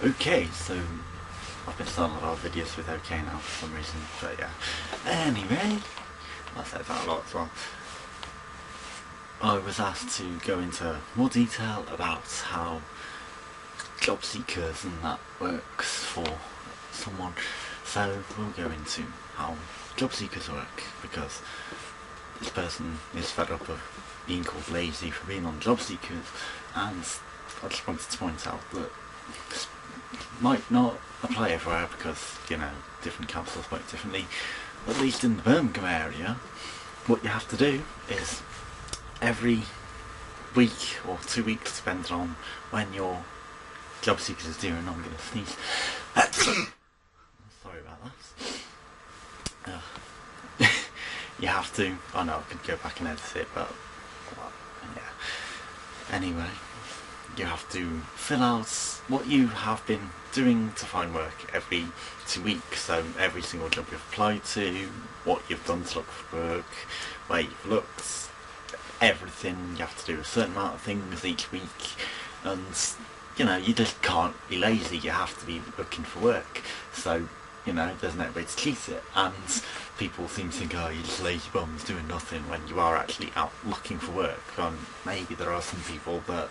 Okay, so I've been starting a lot of videos with okay now for some reason, but yeah. Anyway, I said that a lot as well. I was asked to go into more detail about how Jobseekers and that works for someone. So we'll go into how Jobseekers work, because this person is fed up of being called lazy for being on Jobseekers, and I just wanted to point out that this might not apply everywhere because, you know, different councils work differently. At least in the Birmingham area, what you have to do is every week or 2 weeks, depending on when your job seekers is due, and I'm going to sneeze. Sorry about that. You have to, I know I could go back and edit it, but yeah. Anyway, you have to fill out what you have been doing to find work every 2 weeks. So every single job you've applied to, what you've done to look for work, where you've looked, everything. You have to do a certain amount of things each week, and you know, you just can't be lazy. You have to be looking for work. So, you know, there's no way to cheat it, and people seem to think, oh, you're just lazy bums doing nothing, when you are actually out looking for work. And maybe there are some people that,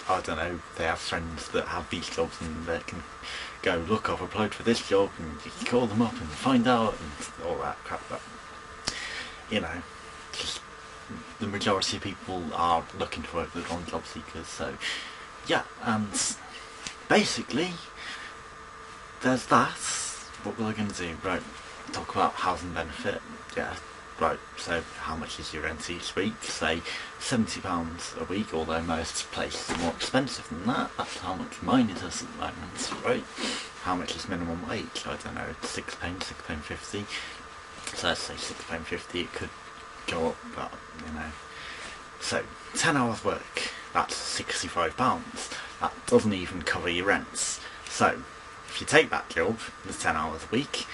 I don't know, they have friends that have these jobs and they can go, look, I've applied for this job, and you can call them up and find out and all that crap. But, you know, just the majority of people are looking for work that are on job seekers. So yeah, and basically there's that. What we're going to do, right, talk about housing benefit. Yeah, right, so how much is your rent each week? Say £70 a week, although most places are more expensive than that. That's how much mine is at the moment, right? How much is minimum wage? I don't know, £6, £6.50. So let's say £6.50, it could go up, but, you know. So, 10 hours work, that's £65. That doesn't even cover your rents. So, if you take that job, there's 10 hours a week,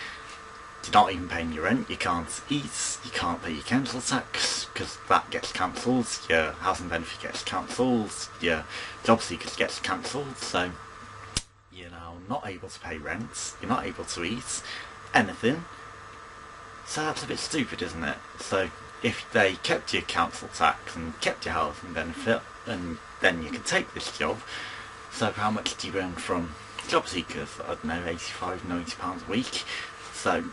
you're not even paying your rent, you can't eat, you can't pay your council tax, because that gets cancelled, your housing benefit gets cancelled, your job seekers gets cancelled, so you're now not able to pay rent, you're not able to eat anything. So that's a bit stupid, isn't it? So if they kept your council tax and kept your housing benefit, and then you could take this job, so how much do you earn from job seekers? I don't know, £85, £90 a week. So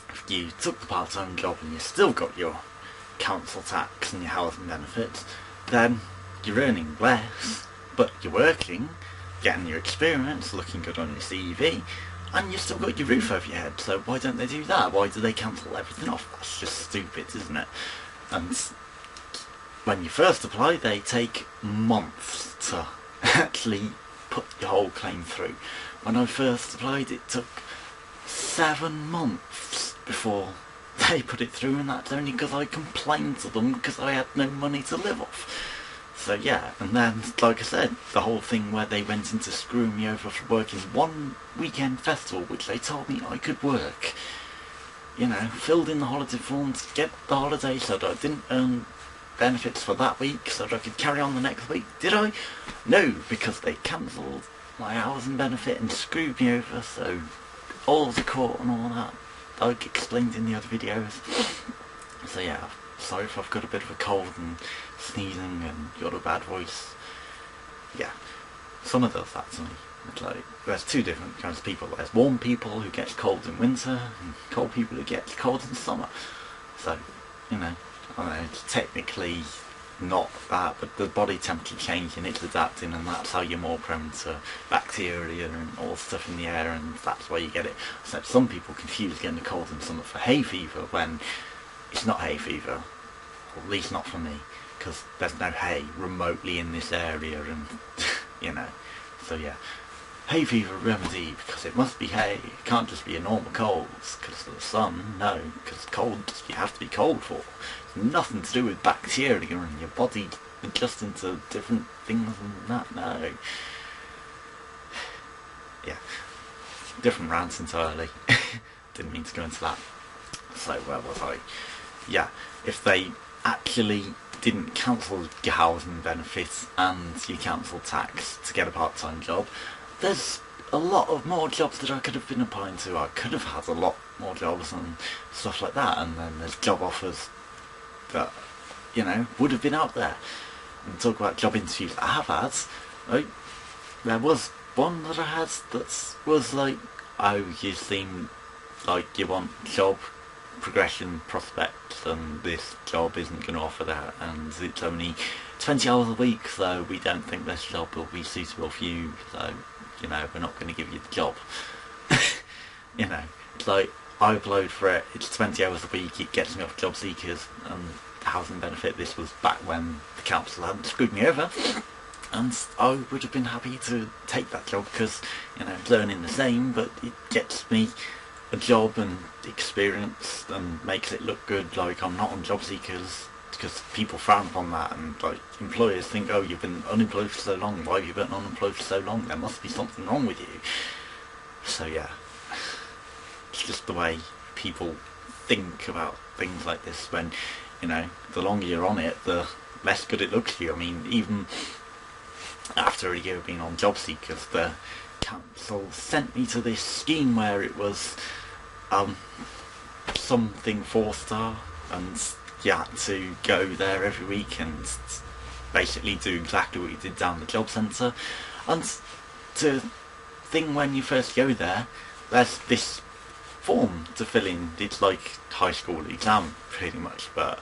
if you took the part-time job and you still got your council tax and your housing benefits, then you're earning less, but you're working, getting your experience, looking good on your CV, and you've still got your roof over your head. So why don't they do that? Why do they cancel everything off? That's just stupid, isn't it? And when you first apply, they take months to actually put your whole claim through. When I first applied, it took 7 months before they put it through, and that's only because I complained to them because I had no money to live off. So yeah, and then, like I said, the whole thing where they went into screwing me over for working one weekend festival, which they told me I could work. You know, filled in the holiday forms to get the holiday so that I didn't earn benefits for that week, so that I could carry on the next week. Did I? No, because they cancelled my housing benefit and screwed me over, so all the court and all that, like explained in the other videos. So yeah, sorry if I've got a bit of a cold and sneezing and got a bad voice. Yeah, summer does that to me. It's like, there's two different kinds of people. There's warm people who get cold in winter, and cold people who get cold in summer. So, you know, I know it's technically not that, but the body temperature changing, it's adapting, and that's how you're more prone to bacteria and all stuff in the air, and that's why you get it. So some people confuse getting a cold in summer for hay fever, when it's not hay fever, or at least not for me, because there's no hay remotely in this area, and you know, so yeah. Hay fever remedy, because it must be hay, it can't just be a normal cold because of the sun, no, because cold, you have to be cold for. It's nothing to do with bacteria and your body adjusting to different things and that, no. Yeah, different rants entirely. Didn't mean to go into that. So where was I? Yeah, if they actually didn't cancel your housing benefits and your council tax to get a part-time job, there's a lot of more jobs that I could have been applying to. I could have had a lot more jobs and stuff like that, and then there's job offers that, would have been out there. And talk about job interviews I have had, like, there was one that I had that was like, oh, you seem like you want job progression prospects, and this job isn't going to offer that, and it's only 20 hours a week, so we don't think this job will be suitable for you, so, we're not going to give you the job. It's like, I applied for it, it's 20 hours a week, it gets me off Jobseekers, and housing benefit. This was back when the council hadn't screwed me over, and I would have been happy to take that job because, it's learning the same, but it gets me a job and experience and makes it look good. Like, I'm not on Jobseekers because people frown upon that, and like, employers think, oh, you've been unemployed for so long, why have you been unemployed for so long, there must be something wrong with you. So yeah, it's just the way people think about things like this, when the longer you're on it, the less good it looks to you. I mean, even after a year of being on Jobseekers, the council sent me to this scheme where it was something 4-star, and you had to go there every week and basically do exactly what you did down the job centre. And the thing, when you first go there, there's this form to fill in. It's like high school exam pretty much, but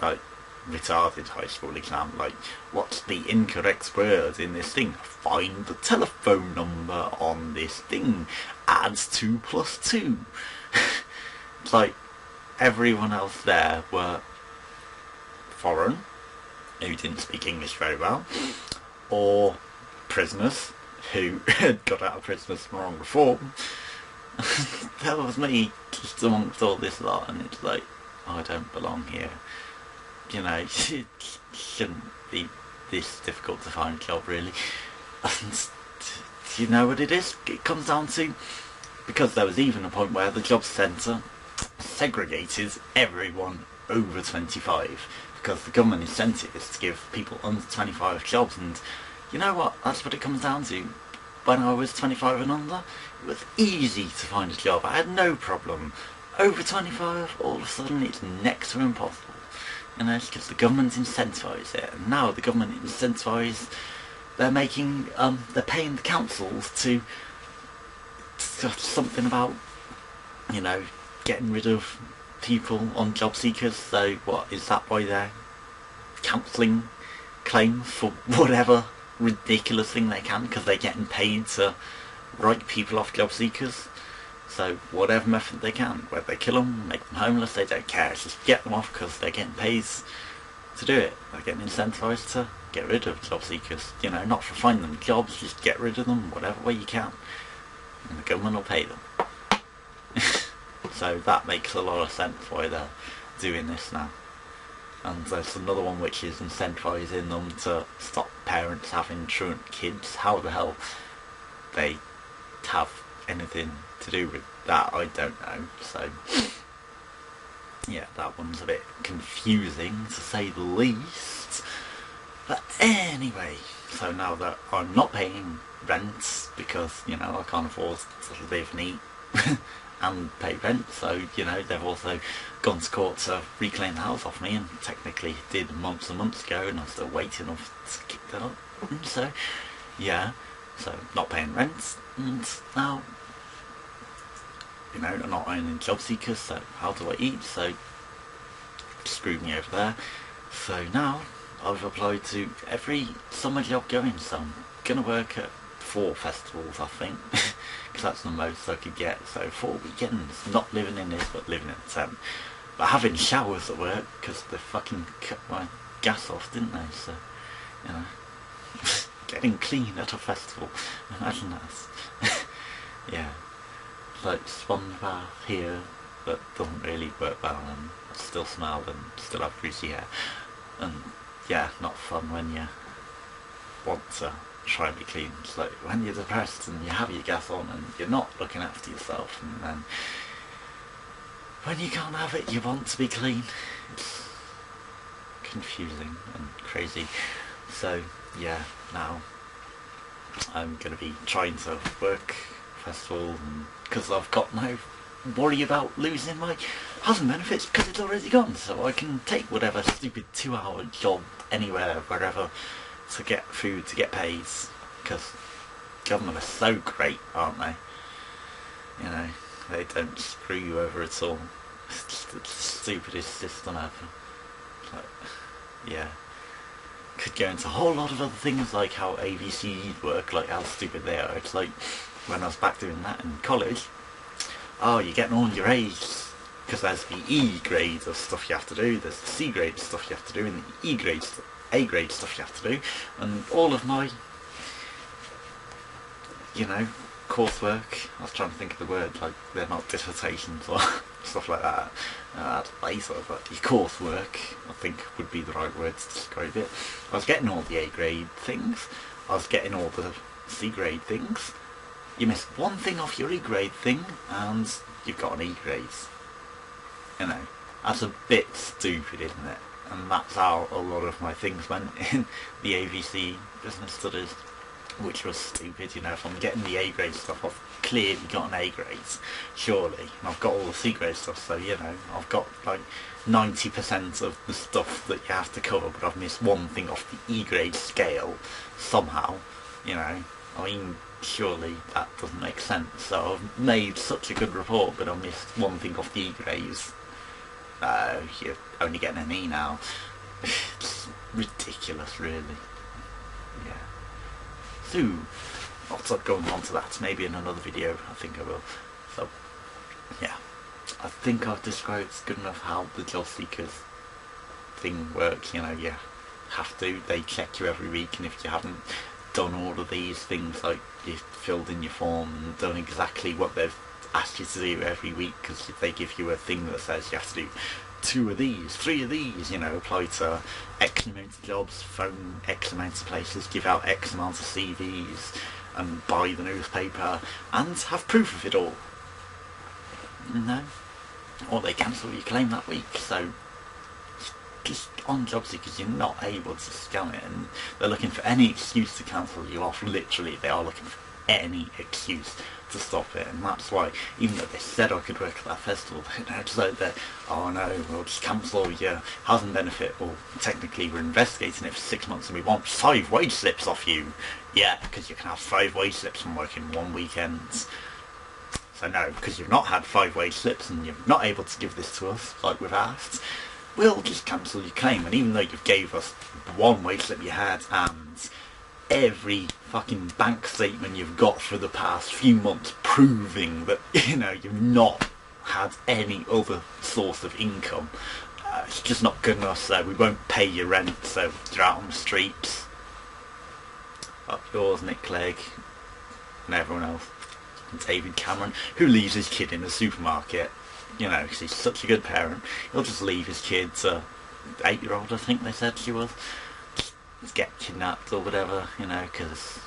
like retarded high school exam. Like, what's the incorrect word in this thing? Find the telephone number on this thing. Adds 2 plus 2. It's like, everyone else there were foreign, who didn't speak English very well, or prisoners who had got out of prison for wrong reform. That was me just amongst all this lot, and it's like, I don't belong here. It shouldn't be this difficult to find a job, really. And do you know what it is? It comes down to, because there was even a point where the job centre segregated everyone over 25, because the government incentive is to give people under 25 jobs, and you know what? That's what it comes down to. When I was 25 and under, it was easy to find a job. I had no problem. Over 25, all of a sudden it's next to impossible. It's because the government incentivised it, and now the government incentivised, they're paying the councils to something about, getting rid of people on Jobseekers. So what is that? Why they're cancelling claims for whatever ridiculous thing they can, because they're getting paid to write people off Jobseekers. So whatever method they can, whether they kill them, make them homeless, they don't care. It's just get them off because they're getting paid to do it. They're getting incentivised to get rid of Jobseekers. Not for finding them jobs, just get rid of them whatever way you can, and the government will pay them. So that makes a lot of sense why they're doing this now. And there's another one which is incentivising them to stop parents having truant kids. How the hell they have anything to do with that, I don't know. So yeah, that one's a bit confusing, to say the least. But anyway, so now that I'm not paying rent because, I can't afford to live and eat and pay rent, so, they've also gone to court to reclaim the house off me, and technically did months and months ago, and I'm still waiting to kick that up. And so, yeah, so not paying rent, and now, I'm not owning Jobseekers, so how do I eat? So, screwed me over there. So now, I've applied to every summer job going, so I'm going to work at 4 festivals, I think, because that's the most I could get. So 4 weekends, not living in this, but living in a tent. But having showers at work, because they fucking cut my gas off, didn't they? So, getting clean at a festival, imagine that. Yeah, like sponge bath here, but doesn't really work well, and I still smell and still have greasy hair. And yeah, not fun when you want to try and be clean. It's like when you're depressed and you have your gas on and you're not looking after yourself, and then when you can't have it, you want to be clean. It's confusing and crazy. So yeah, now I'm going to be trying to work festival because I've got no worry about losing my housing benefits because it's already gone, so I can take whatever stupid 2-hour job anywhere, wherever, to get food, to get paid, because government are so great, aren't they? You know, they don't screw you over at all. It's just the stupidest system ever. Like, yeah. Could go into a whole lot of other things, like how ABCs work, like how stupid they are. It's like when I was back doing that in college, oh, you're getting all your A's because there's the E grade of stuff you have to do, there's the C grade stuff you have to do, and the E grade, A grade stuff you have to do, and all of my, you know, coursework, I was trying to think of the word, like they're not dissertations or stuff like that, later, but your coursework, I think would be the right word to describe it. I was getting all the A grade things, I was getting all the C grade things. You miss one thing off your E grade thing and you've got an E grade. You know, that's a bit stupid, isn't it? And that's how a lot of my things went in the AVC business studies, which was stupid. You know, if I'm getting the A grade stuff, I've clearly got an A grade, surely, and I've got all the C grade stuff, so you know, I've got like 90% of the stuff that you have to cover, but I've missed one thing off the E grade scale somehow. You know, I mean, surely that doesn't make sense. So I've made such a good report, but I missed one thing off the E grades. You're only getting an E now. It's ridiculous, really. Yeah. So, lots of going on to that. Maybe in another video, I think I will. So, yeah. I think I've described good enough how the Jobseekers thing works. You know, you have to. They check you every week, and if you haven't done all of these things, like you've filled in your form and done exactly what they've asked you to do every week, because if they give you a thing that says you have to do 2 of these, 3 of these, you know, apply to X amount of jobs, phone X amount of places, give out X amount of CVs, and buy the newspaper, and have proof of it all. No? Or they cancel your claim that week, so just on Jobseekers you're not able to scam it, and they're looking for any excuse to cancel you off. Literally, they are looking for any excuse to stop it, and that's why, even though they said I could work at that festival, it's like that, oh no, we'll just cancel your housing benefit, or technically we're investigating it for 6 months and we want 5 wage slips off you. Yeah, because you can have 5 wage slips from working 1 weekend. So no, because you've not had 5 wage slips and you're not able to give this to us like we've asked, we'll just cancel your claim. And even though you've gave us the 1 wage slip you had and every fucking bank statement you've got for the past few months proving that, you know, you've not had any other source of income, it's just not good enough, so we won't pay your rent, so you're out on the streets. Up yours, Nick Clegg, and everyone else. And David Cameron, who leaves his kid in the supermarket, you know, because he's such a good parent. He'll just leave his kid, 8-year-old I think they said she was, just get kidnapped or whatever, you know, because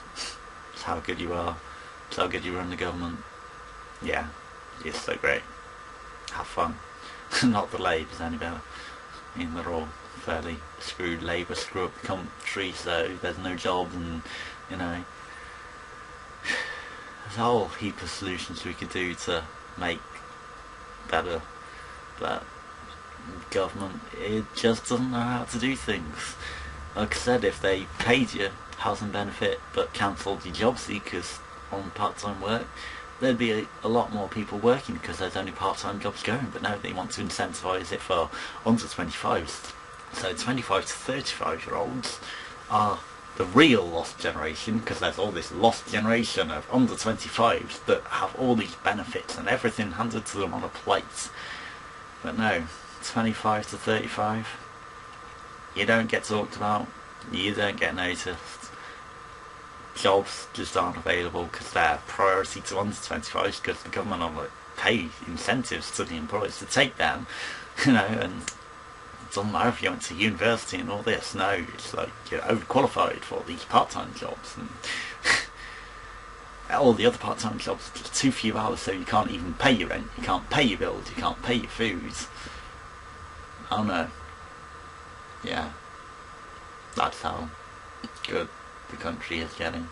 it's how good you are, it's how good you run the government. Yeah, it's so great. Have fun. Not the Labour's any better. I mean, they're all fairly screwed. Labour screw up the country, so there's no jobs, and, you know, there's a whole heap of solutions we could do to make better, but government, it just doesn't know how to do things. Like I said, if they paid you housing benefit but cancelled your job seekers on part-time work, there'd be a lot more people working because there's only part-time jobs going. But now they want to incentivise it for under 25s. So 25 to 35-year-olds are the real lost generation, because there's all this lost generation of under 25s that have all these benefits and everything handed to them on a plate. But no, 25 to 35, you don't get talked about, you don't get noticed. Jobs just aren't available because they're priority to under 25s, because the government are like pay incentives to the employers to take them, you know, and it doesn't matter if you went to university and all this. No, it's like you're overqualified for these part-time jobs, and all the other part-time jobs are just too few hours, so you can't even pay your rent, you can't pay your bills, you can't pay your food. Oh no. Yeah. That's how good the country is getting.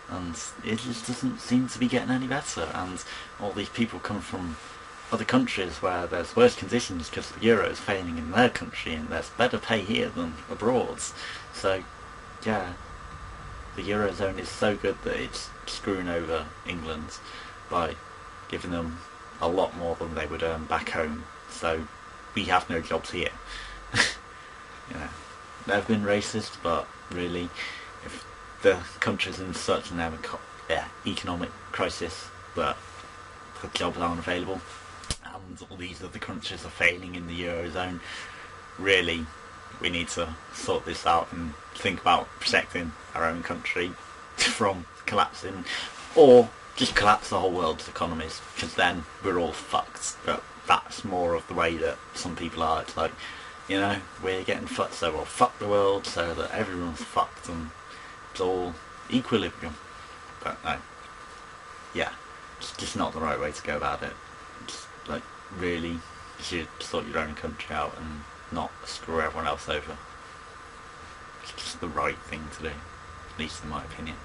and it just doesn't seem to be getting any better. And all these people come from other countries where there's worse conditions because the euro is failing in their country, and there's better pay here than abroad. So, yeah, the Eurozone is so good that it's screwing over England by giving them a lot more than they would earn back home. So we have no jobs here. You know, they've been racist, but really, if the country's in such an economic crisis that the jobs aren't available, and all these other countries are failing in the Eurozone, really, we need to sort this out and think about protecting our own country from collapsing, or just collapse the whole world's economies, because then we're all fucked. But that's more of the way that some people are. It's like, you know, we're getting fucked, so we'll fuck the world so that everyone's fucked and it's all equilibrium. But no, yeah, it's just not the right way to go about it. It's like, really, you should sort your own country out and not screw everyone else over. It's just the right thing to do, at least in my opinion.